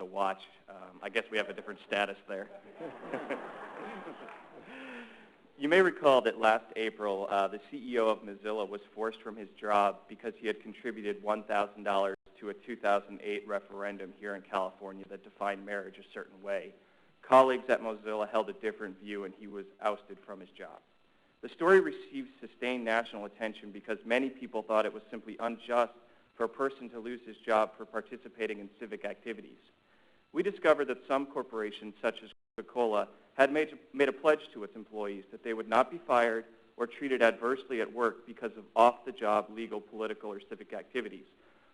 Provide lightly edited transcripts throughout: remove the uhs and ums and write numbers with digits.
to watch. I guess we have a different status there. You may recall that last April, the CEO of Mozilla was forced from his job because he had contributed $1,000 to a 2008 referendum here in California that defined marriage a certain way. Colleagues at Mozilla held a different view, and he was ousted from his job. The story received sustained national attention because many people thought it was simply unjust for a person to lose his job for participating in civic activities. We discovered that some corporations, such as Coca-Cola, had made a pledge to its employees that they would not be fired or treated adversely at work because of off-the-job legal, political, or civic activities.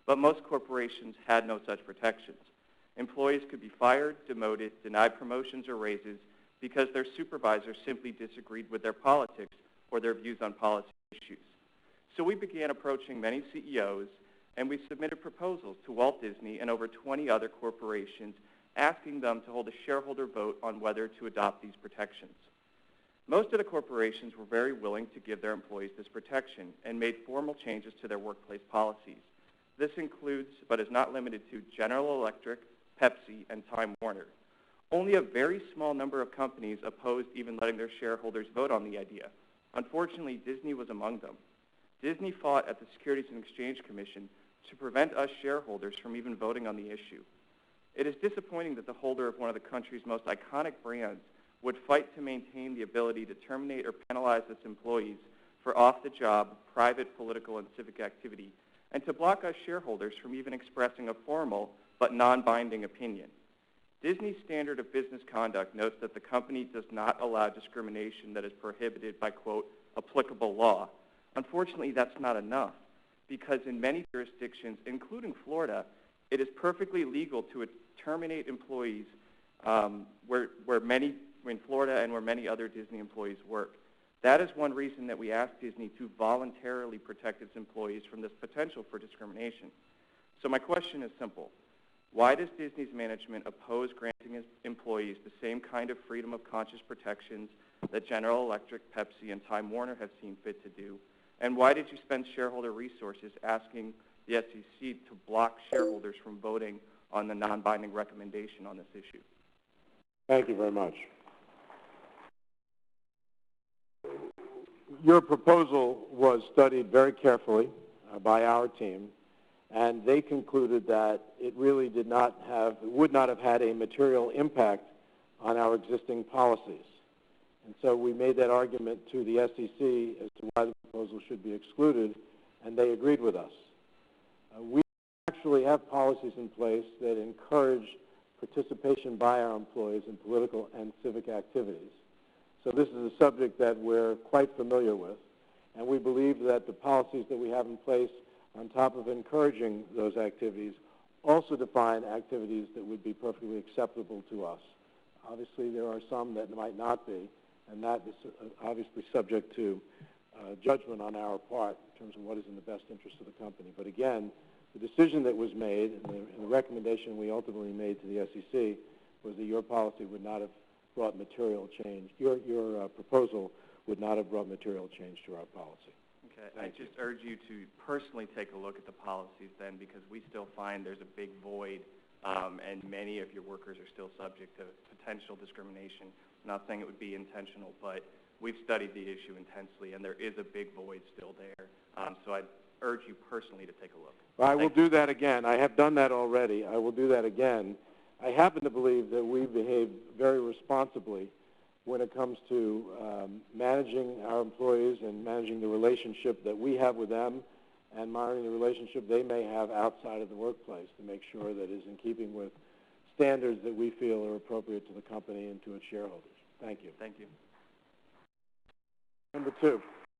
But most corporations had no such protections. Employees could be fired, demoted, denied promotions or raises because their supervisors simply disagreed with their politics or their views on policy issues. So we began approaching many CEOs, and we submitted proposals to Walt Disney and over 20 other corporations asking them to hold a shareholder vote on whether to adopt these protections. Most of the corporations were very willing to give their employees this protection and made formal changes to their workplace policies. This includes, but is not limited to, General Electric, Pepsi, and Time Warner. Only a very small number of companies opposed even letting their shareholders vote on the idea. Unfortunately, Disney was among them. Disney fought at the Securities and Exchange Commission to prevent us shareholders from even voting on the issue. It is disappointing that the holder of one of the country's most iconic brands would fight to maintain the ability to terminate or penalize its employees for off-the-job, private, political, and civic activity, and to block us shareholders from even expressing a formal but non-binding opinion. Disney's standard of business conduct notes that the company does not allow discrimination that is prohibited by, quote, applicable law. Unfortunately, that's not enough, because in many jurisdictions, including Florida, it is perfectly legal to terminate employees in Florida and where many other Disney employees work. That is one reason that we asked Disney to voluntarily protect its employees from this potential for discrimination. So my question is simple. Why does Disney's management oppose granting its employees the same kind of freedom of conscience protections that General Electric, Pepsi, and Time Warner have seen fit to do? And why did you spend shareholder resources asking the SEC to block shareholders from voting on the non-binding recommendation on this issue? Thank you very much. Your proposal was studied very carefully by our team, and they concluded that it really would not have had a material impact on our existing policies. And so we made that argument to the SEC as to why the proposal should be excluded, and they agreed with us. We actually have policies in place that encourage participation by our employees in political and civic activities. So this is a subject that we're quite familiar with, and we believe that the policies that we have in place, on top of encouraging those activities, also define activities that would be perfectly acceptable to us. Obviously, there are some that might not be, and that is obviously subject to judgment on our part in terms of what is in the best interest of the company. But again, the decision that was made and the recommendation we ultimately made to the SEC was that your policy would not have brought material change. Your proposal would not have brought material change to our policy. Okay, I just urge you to personally take a look at the policies then, because we still find there's a big void, and many of your workers are still subject to potential discrimination. I'm not saying it would be intentional, but we've studied the issue intensely, and there is a big void still there. So I'd urge you personally to take a look. Well, I will do that again. I have done that already. I will do that again. I happen to believe that we behave very responsibly when it comes to managing our employees and managing the relationship that we have with them and monitoring the relationship they may have outside of the workplace to make sure that it is in keeping with standards that we feel are appropriate to the company and to its shareholders. Thank you. Thank you. Number two.